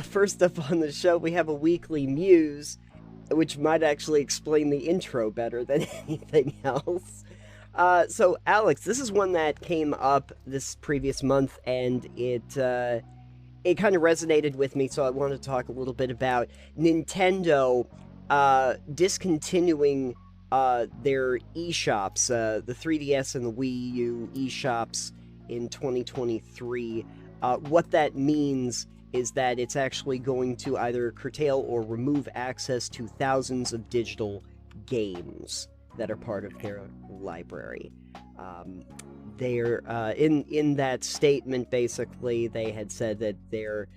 first up on the show, we have a weekly Muse, which might actually explain the intro better than anything else. So, Alex, this is one that came up this previous month, and it kind of resonated with me, so I want to talk a little bit about Nintendo discontinuing their eShops, the 3DS and the Wii U eShops in 2023. What that means is that it's actually going to either curtail or remove access to thousands of digital games that are part of their library. They're in that statement, basically, they had said that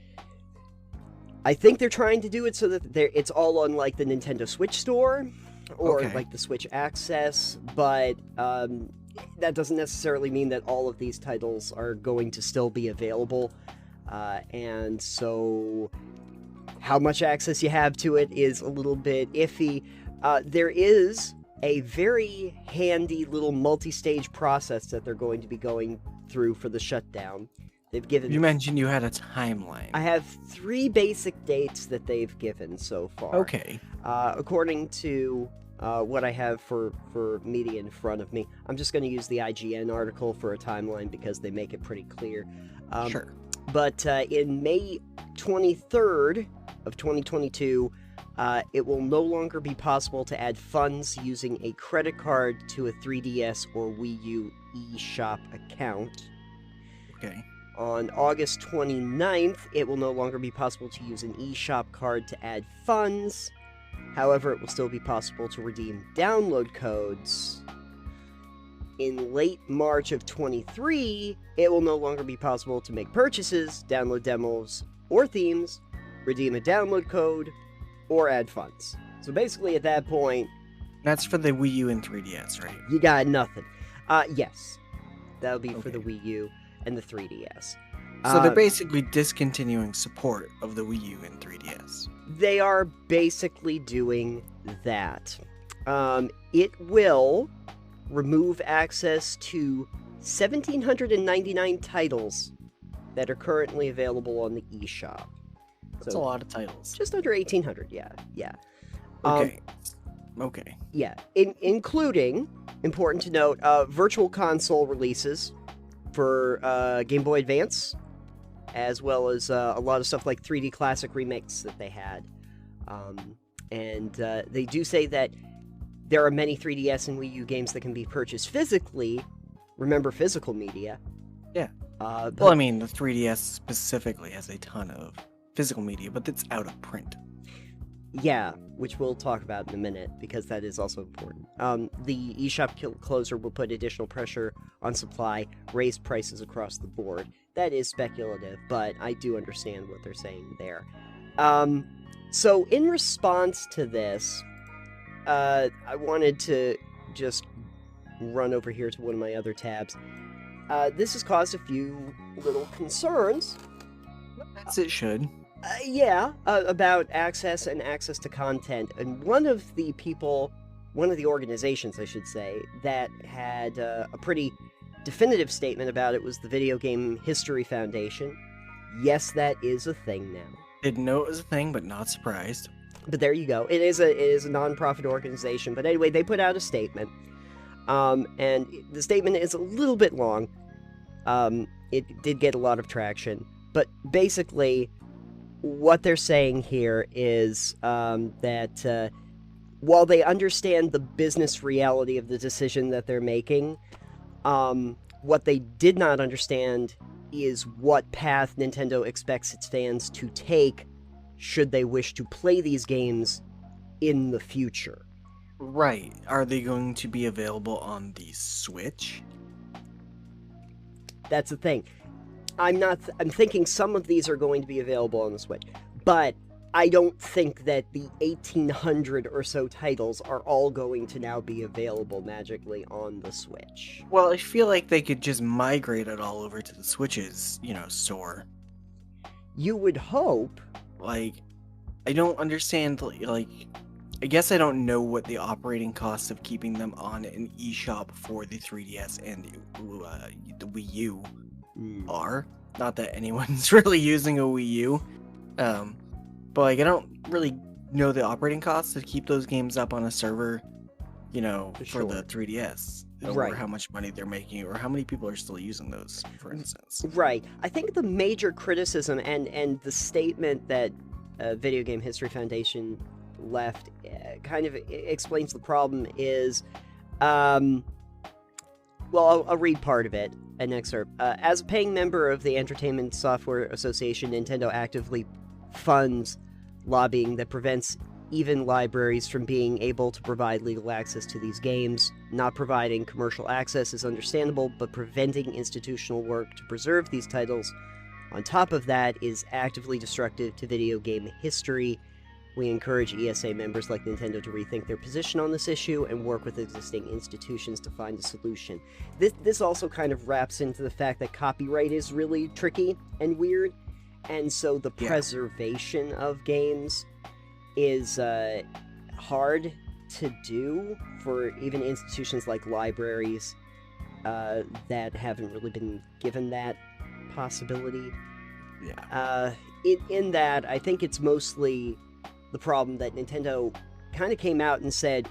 I think they're trying to do it so that it's all on like the Nintendo Switch store or like the Switch Access, but that doesn't necessarily mean that all of these titles are going to still be available. And so how much access you have to it is a little bit iffy. There is a very handy little multi-stage process that they're going to be going through for the shutdown. They've given... You mentioned you had a timeline. I have 3 basic dates that they've given so far. Okay. According to what I have for media in front of me, I'm just going to use the IGN article for a timeline because they make it pretty clear. Sure. But in May 23rd of 2022, it will no longer be possible to add funds using a credit card to a 3DS or Wii U eShop account. Okay. On August 29th, it will no longer be possible to use an eShop card to add funds. However, it will still be possible to redeem download codes. In late March of 23, it will no longer be possible to make purchases, download demos or themes, redeem a download code, or add funds. So basically at that point... That's for the Wii U and 3DS, right? You got nothing. Yes. That'll be for the Wii U and the 3DS. So they're basically discontinuing support of the Wii U and 3DS. They are basically doing that. It will remove access to 1,799 titles that are currently available on the eShop. That's a lot of titles. Just under 1,800, yeah. Okay. Yeah, including, important to note, virtual console releases for Game Boy Advance, as well as a lot of stuff like 3D Classic remakes that they had. And they do say that there are many 3DS and Wii U games that can be purchased physically. Remember physical media. Yeah. Well, I mean, the 3DS specifically has a ton of physical media, but it's out of print. Yeah, which we'll talk about in a minute, because that is also important. The eShop closure will put additional pressure on supply, raise prices across the board. That is speculative, but I do understand what they're saying there. So in response to this, I wanted to just run over here to one of my other tabs. This has caused a few little concerns. As it should. About access and access to content. And one of the organizations, I should say, that had a pretty definitive statement about it was the Video Game History Foundation. Yes, that is a thing now. Didn't know it was a thing, but not surprised. But there you go. It is a non-profit organization. But anyway, they put out a statement. And the statement is a little bit long. It did get a lot of traction. But basically, what they're saying here is that while they understand the business reality of the decision that they're making, what they did not understand is what path Nintendo expects its fans to take should they wish to play these games in the future. Right. Are they going to be available on the Switch? That's the thing. I'm thinking some of these are going to be available on the Switch, but I don't think that the 1,800 or so titles are all going to now be available magically on the Switch. Well, I feel like they could just migrate it all over to the Switch's, store. You would hope. Like, I don't understand, like, I guess I don't know what the operating costs of keeping them on an eShop for the 3DS and the Wii U are. Not that anyone's really using a Wii U. But like, I don't really know the operating costs to keep those games up on a server, you know, for the 3DS, or Right. how much money they're making, or how many people are still using those, for instance. Right. I think the major criticism and the statement that Video Game History Foundation left kind of explains the problem is, well, I'll read part of it, an excerpt. As a paying member of the Entertainment Software Association, Nintendo actively funds lobbying that prevents even libraries from being able to provide legal access to these games. Not providing commercial access is understandable, but preventing institutional work to preserve these titles on top of that is actively destructive to video game history. We encourage ESA members like Nintendo to rethink their position on this issue and work with existing institutions to find a solution. This also kind of wraps into the fact that copyright is really tricky and weird, and so the preservation of games is hard to do for even institutions like libraries that haven't really been given that possibility. In that, I think it's mostly the problem that Nintendo kind of came out and said,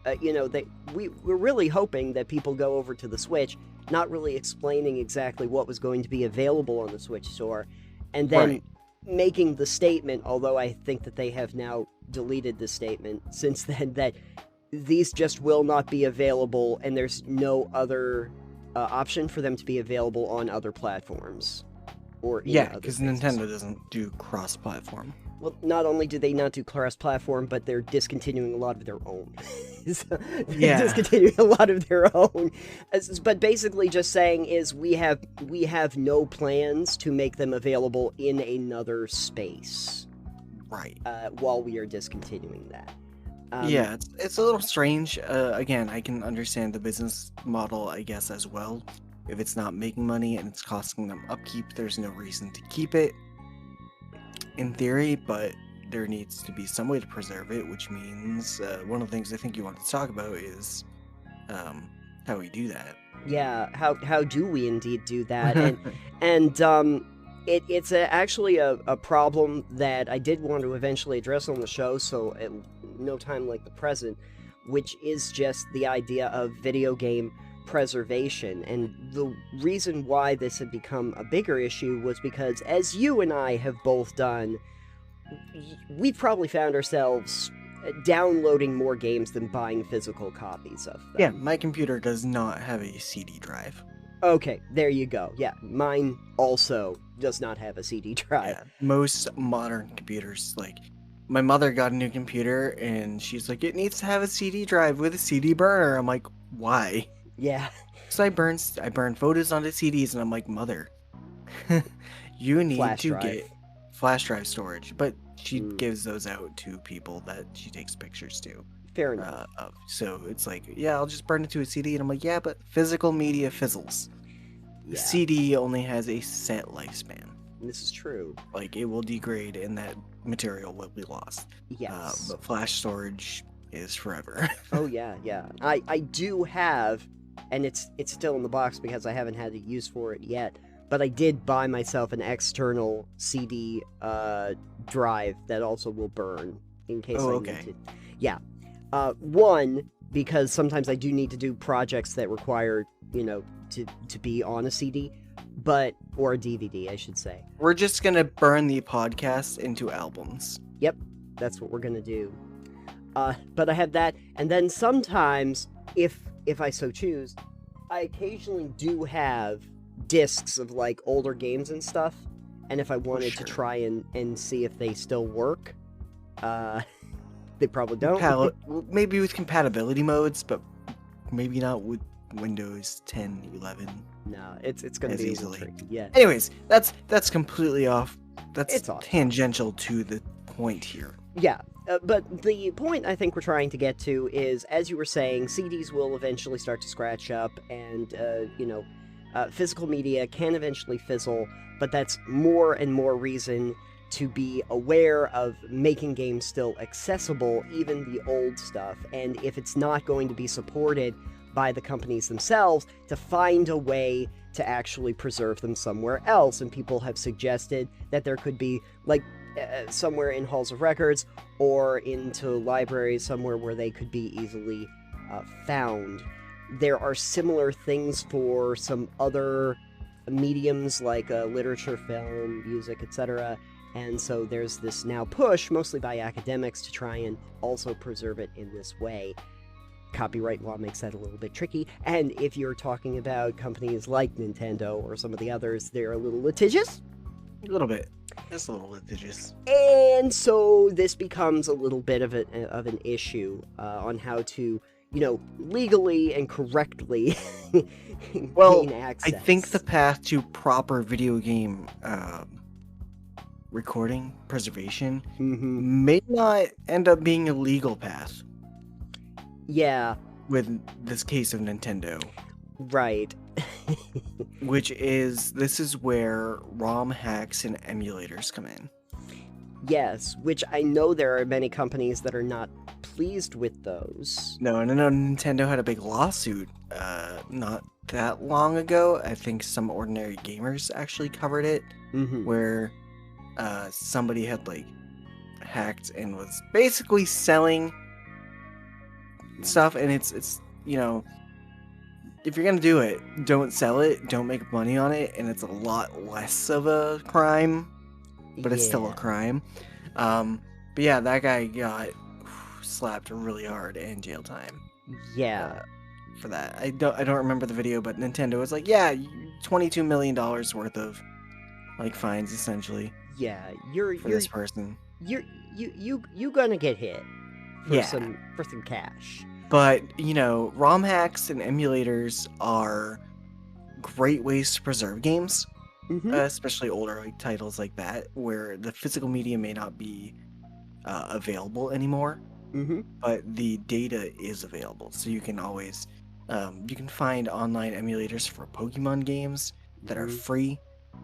that we're really hoping that people go over to the Switch, not really explaining exactly what was going to be available on the Switch store, and then making the statement, although I think that they have now deleted the statement since then, that these just will not be available and there's no other option for them to be available on other platforms. Because Nintendo doesn't do cross-platform. Well, not only do they not do cross-platform, but they're discontinuing a lot of their own. Discontinuing a lot of their own. But basically just saying is we have no plans to make them available in another space. Right. While we are discontinuing that. It's a little strange. Again, I can understand the business model, I guess, as well. If it's not making money and it's costing them upkeep, there's no reason to keep it, in theory, but there needs to be some way to preserve it, which means one of the things I think you want to talk about is how we do that. Yeah, how do we indeed do that? and it's actually a problem that I did want to eventually address on the show, so at no time like the present, which is just the idea of video game preservation. And the reason why this had become a bigger issue was because, as you and I have both done, we've probably found ourselves downloading more games than buying physical copies of them. Yeah, my computer does not have a CD drive. Okay, there you go. Yeah, mine also does not have a CD drive. Yeah, most modern computers, like, my mother got a new computer and she's like, it needs to have a CD drive with a CD burner. I'm like, why? Yeah. So I burn photos onto CDs, and I'm like, mother, you need get flash drive storage. But she gives those out to people that she takes pictures to. Fair enough. So it's like, yeah, I'll just burn it to a CD, and I'm like, yeah, but physical media fizzles. The CD only has a set lifespan. This is true. Like, it will degrade, and that material will be lost. Yes. But flash storage is forever. Oh yeah. I do have, and it's still in the box because I haven't had a use for it yet, but I did buy myself an external CD drive that also will burn in case I need to. Yeah. One, because sometimes I do need to do projects that require, to be on a CD, or a DVD, I should say. We're just gonna burn the podcast into albums. Yep, that's what we're gonna do. But I have that, and then sometimes, if I so choose, I occasionally do have discs of, like, older games and stuff, and if I wanted to try and see if they still work, they probably don't. Maybe with compatibility modes, but maybe not with Windows 10, 11. No, it's going to be easily tricky. Yeah. Anyways, that's completely off. It's off. Tangential to the point here. Yeah. But the point I think we're trying to get to is, as you were saying, CDs will eventually start to scratch up, and, physical media can eventually fizzle, but that's more and more reason to be aware of making games still accessible, even the old stuff, and if it's not going to be supported by the companies themselves to find a way to actually preserve them somewhere else. And people have suggested that there could be, like, somewhere in halls of records or into libraries somewhere where they could be easily found. There are similar things for some other mediums like literature, film, music, etc. And so there's this now push, mostly by academics, to try and also preserve it in this way. Copyright law makes that a little bit tricky, and if you're talking about companies like Nintendo or some of the others, they're a little litigious. A little bit. Just a little litigious. And so this becomes a little bit of an issue on how to, legally and correctly gain access. I think the path to proper video game recording, preservation, may not end up being a legal path. Yeah. With this case of Nintendo. Right. This is where ROM hacks and emulators come in. Yes, which I know there are many companies that are not pleased with those. No, Nintendo had a big lawsuit not that long ago. I think some ordinary gamers actually covered it, where somebody had like hacked and was basically selling stuff, and it's if you're gonna do it, don't sell it, don't make money on it, and it's a lot less of a crime, but it's still a crime. But yeah, that guy got slapped really hard and jail time. Yeah. For that. I don't remember the video, but Nintendo was like, yeah, $22 million worth of like fines essentially. Yeah, this person. You gonna get hit for some cash. But, ROM hacks and emulators are great ways to preserve games, especially older titles like that, where the physical media may not be available anymore, but the data is available. So you can always, you can find online emulators for Pokemon games that are free.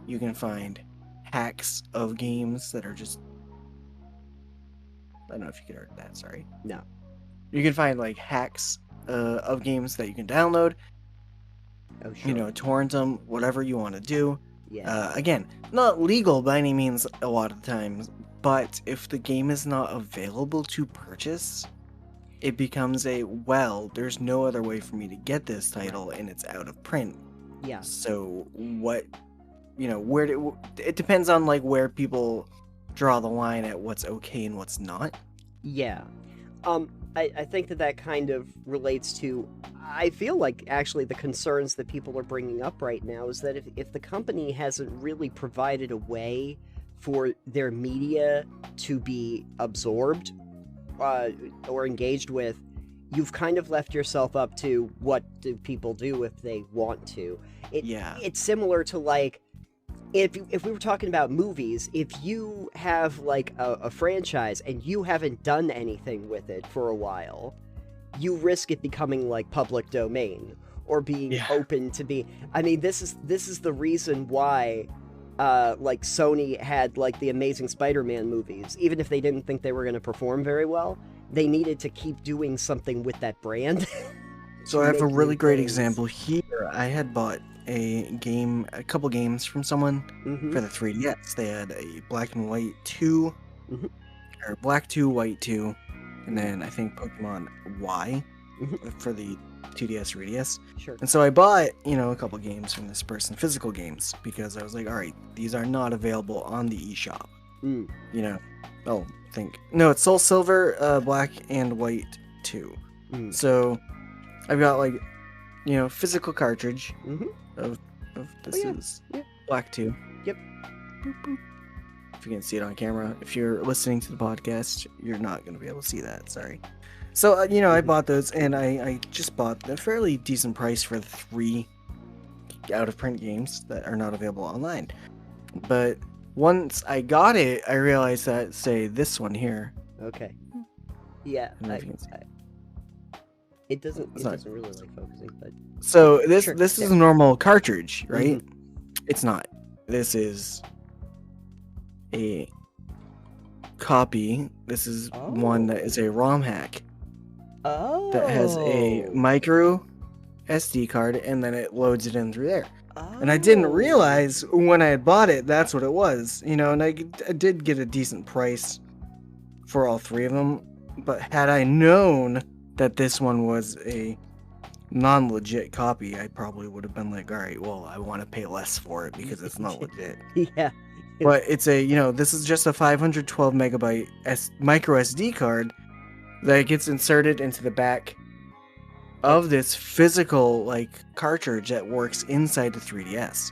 You can find hacks of games that are just, I don't know if you could heard that, sorry. No. You can find like hacks of games that you can download. Oh, sure. Torrent them, whatever you want to do. Yeah. Again, not legal by any means a lot of the times, but if the game is not available to purchase, it becomes there's no other way for me to get this title and it's out of print. Yeah. So what, it depends on like where people draw the line at what's okay and what's not. Yeah. I think that kind of relates to, I feel like actually the concerns that people are bringing up right now is that if the company hasn't really provided a way for their media to be absorbed or engaged with, you've kind of left yourself up to what do people do if they want to. It's similar to like, if we were talking about movies, if you have like a franchise and you haven't done anything with it for a while, you risk it becoming like public domain or being open to be. I mean, this is the reason why like Sony had like the Amazing Spider-Man movies. Even if they didn't think they were going to perform very well, they needed to keep doing something with that brand. So I have a really great example here. I had bought a couple games from someone for the 3DS. They had a Black and White 2, or Black 2, White 2, and then I think Pokemon Y for the 2DS, 3DS. Sure. And so I bought, a couple games from this person, physical games, because I was like, all right, these are not available on the eShop. No, it's Soul Silver, Black and White 2. So I've got like, physical cartridge of this is Black 2. Yep. Boop, boop. If you can see it on camera. If you're listening to the podcast, you're not going to be able to see that. Sorry. So, I bought those, and I just bought a fairly decent price for the 3 out-of-print games that are not available online. But once I got it, I realized that, say, this one here. Okay. Yeah. It doesn't really like focusing, but so this is a normal cartridge, right? It's not. This is a copy. This is one that is a ROM hack. Oh. That has a micro SD card, and then it loads it in through there. And I didn't Oh. realize when I had bought it, that's what it was. You know, and I did get a decent price for all three of them. But had I known that this one was a non-legit copy, I probably would have been like, all right, well, I want to pay less for it because it's not legit. Yeah. But it's a, you know, this is just a 512 megabyte micro SD card that gets inserted into the back of this physical like cartridge that works inside the 3DS.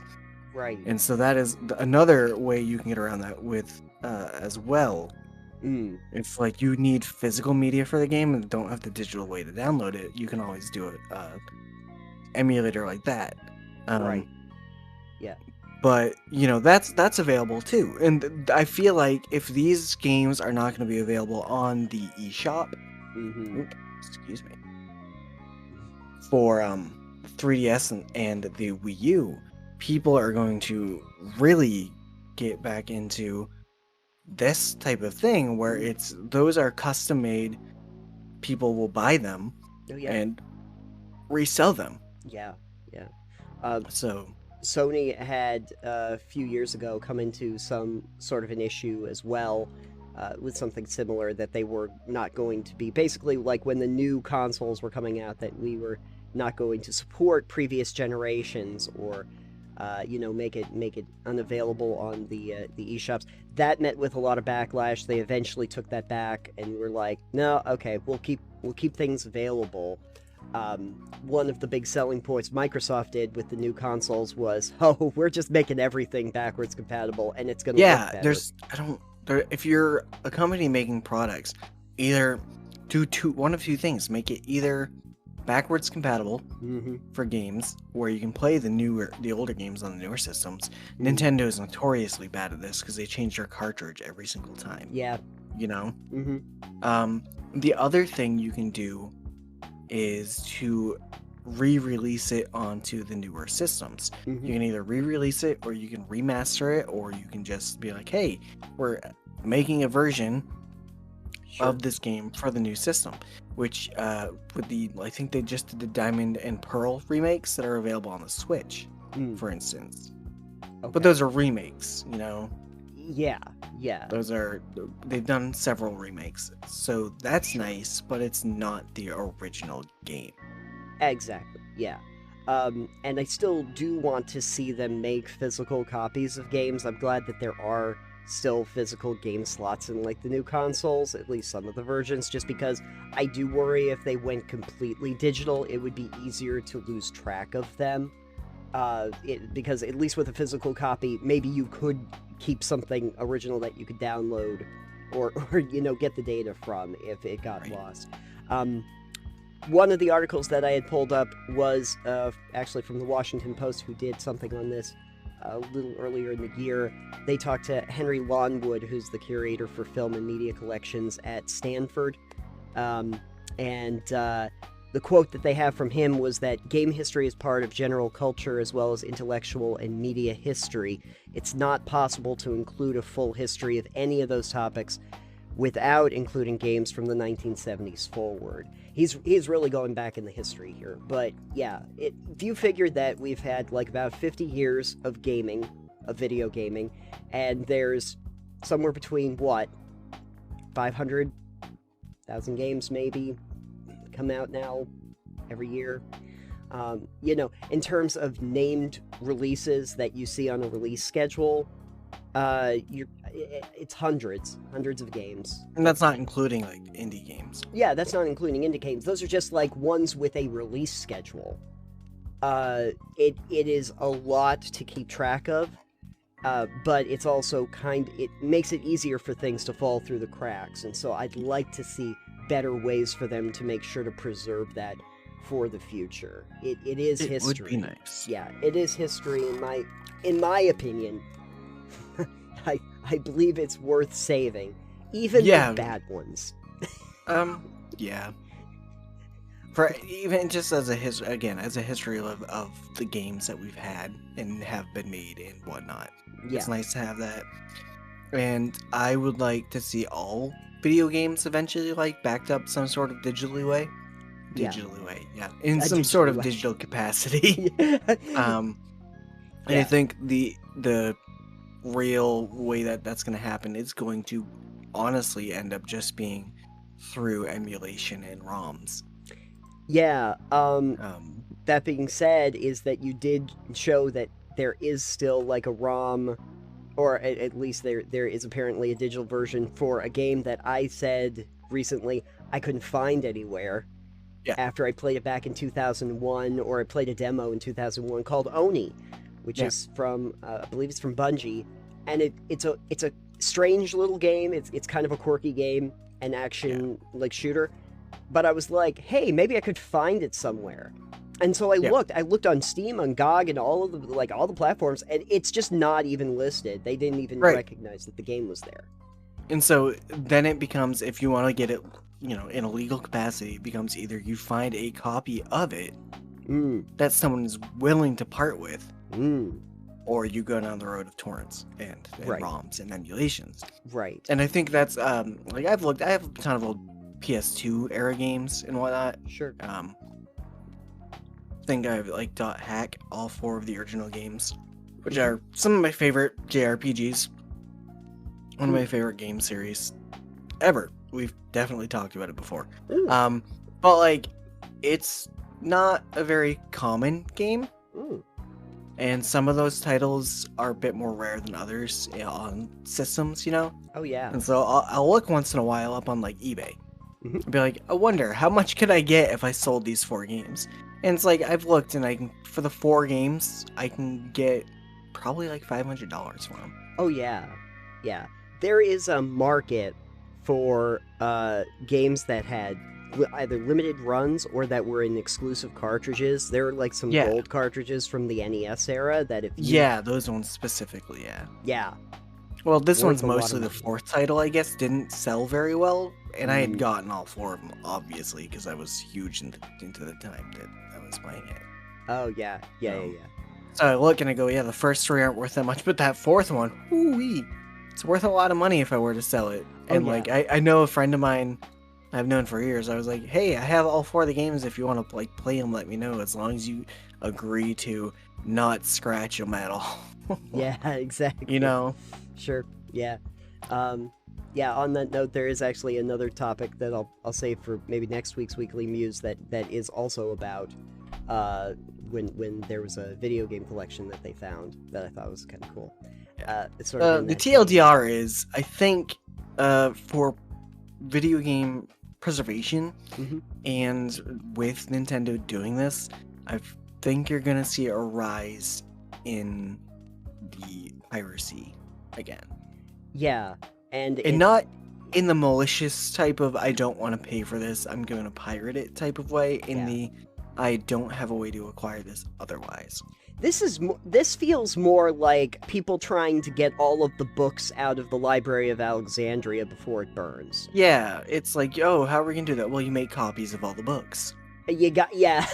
Right. And so that is another way you can get around that with as well. If like you need physical media for the game and don't have the digital way to download it, you can always do it emulator like that. Right. Yeah. But you know that's available too, and I feel like if these games are not going to be available on the eShop, excuse me, for 3DS and the Wii U, people are going to really get back into this type of thing where those are custom made. People will buy them and resell them. Yeah. So Sony had a few years ago come into some sort of an issue as well with something similar, that they were not going to be, basically like when the new consoles were coming out, that we were not going to support previous generations or make it unavailable on the eShops. That met with a lot of backlash. They eventually took that back and were like, no, okay, we'll keep things available. One of the big selling points Microsoft did with the new consoles was, oh, we're just making everything backwards compatible, and it's gonna look better. If you're a company making products, either do one of two things: make it either backwards compatible for games where you can play the older games on the newer systems. Nintendo is notoriously bad at this because they change their cartridge every single time. Yeah. You know? The other thing you can do is to re-release it onto the newer systems. You can either re-release it, or you can remaster it, or you can just be like, hey, we're making a version of this game for the new system, which I think they just did the Diamond and Pearl remakes that are available on the Switch, for instance. But those are remakes, you know? Yeah. They've done several remakes, so that's nice, but it's not the original game. Exactly, yeah. And I still do want to see them make physical copies of games. I'm glad that there are still physical game slots in like the new consoles, at least some of the versions, just because I do worry if they went completely digital, it would be easier to lose track of them. Because at least with a physical copy, maybe you could keep something original that you could download or get the data from if it got lost. One of the articles that I had pulled up was actually from the Washington Post, who did something on this a little earlier in the year. They talked to Henry Lawnwood, who's the curator for film and media collections at Stanford, and the quote that they have from him was that game history is part of general culture as well as intellectual and media history. It's not possible to include a full history of any of those topics without including games from the 1970s forward. He's really going back in the history here. But yeah, if you figured that we've had like about 50 years of gaming, of video gaming, and there's somewhere between 500,000 games maybe come out now every year. In terms of named releases that you see on a release schedule, it's hundreds of games. And that's not including like indie games. Yeah, that's not including indie games. Those are just like ones with a release schedule. It is a lot to keep track of, but it's also it makes it easier for things to fall through the cracks, and so I'd like to see better ways for them to make sure to preserve that for the future. It is history. It would be nice. Yeah, it is history in my opinion. I believe it's worth saving, even the bad ones. Yeah. For even just as a history of the games that we've had and have been made and whatnot. Yeah. It's nice to have that. And I would like to see all video games eventually like backed up some sort of digitally way. digital way, yeah, in A some sort of digital way. digital capacity. And Yeah. I think the real way that that's going to happen is going to honestly end up just being through emulation and ROMs. Yeah. Um, That being said, is that you did show that there is still like a ROM, or at least there is apparently a digital version for a game that I said recently I couldn't find anywhere. Yeah. After I played it back in 2001, or I played a demo in 2001 called Oni, which is from I believe it's from Bungie, and it's a strange little game. It's kind of a quirky game, an action like shooter. But I was like, hey, maybe I could find it somewhere. And so I looked on Steam, on GOG, and all the platforms, and it's just not even listed. They didn't even recognize that the game was there. And so then it becomes, if you want to get it, in a legal capacity, it becomes either you find a copy of it that someone is willing to part with, or you go down the road of torrents and ROMs and emulations. Right. And I think that's I have a ton of old PS2 era games and whatnot. Sure. I think I've .hack all 4 of the original games, which are some of my favorite JRPGs. One of my favorite game series ever. We've definitely talked about it before. But it's not a very common game. And some of those titles are a bit more rare than others on systems, Oh yeah. And so I'll look once in a while up on eBay. And be like, I wonder how much could I get if I sold these 4 games? And it's I've looked, and for the 4 games I can get probably $500 for them. Oh yeah. Yeah. There is a market for games that had either limited runs or that were in exclusive cartridges. There are some gold cartridges from the NES era that if you... Yeah, those ones specifically, Yeah. Well, this one's mostly the 4th title, I guess, didn't sell very well, and I had gotten all 4 of them, obviously, because I was huge into the time that I was playing it. Oh, yeah. Yeah. So I look and I go, yeah, the first 3 aren't worth that much, but that 4th one, ooh-wee, it's worth a lot of money if I were to sell it. And I know a friend of mine I've known for years. I was like, hey, I have all 4 of the games. If you want to play them, let me know. As long as you agree to not scratch them at all. Yeah, exactly. Sure. Yeah. Yeah. On that note, there is actually another topic that I'll save for maybe next week's Weekly Muse that is also about when there was a video game collection that they found that I thought was kind of cool. It's sort of the TLDR is, I think, for video game preservation, and with Nintendo doing this, I think you're gonna see a rise in the piracy again. Yeah, and not in the malicious type of I don't want to pay for this, I'm going to pirate it type of way. In the I don't have a way to acquire this otherwise. This feels more like people trying to get all of the books out of the Library of Alexandria before it burns. Yeah, it's oh, how are we gonna do that? Well, you make copies of all the books. Yeah.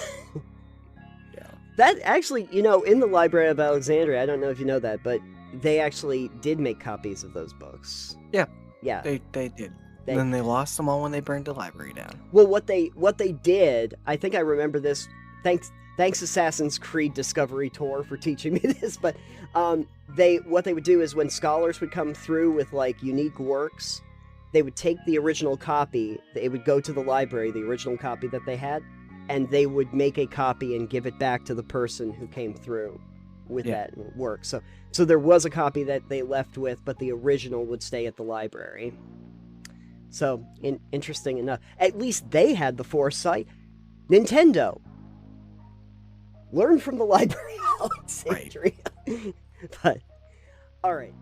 That actually, in the Library of Alexandria, I don't know if you know that, but they actually did make copies of those books. Yeah. Yeah. They did. And then they lost them all when they burned the library down. Well, what they did, I think I remember this, thanks Assassin's Creed Discovery Tour for teaching me this, but what they would do is when scholars would come through with unique works, they would take the original copy, they would go to the library, the original copy that they had, and they would make a copy and give it back to the person who came through with that work. So there was a copy that they left with, but the original would stay at the library. So, interesting enough. At least they had the foresight. Nintendo, learn from the Library of Alexandria. But, all right.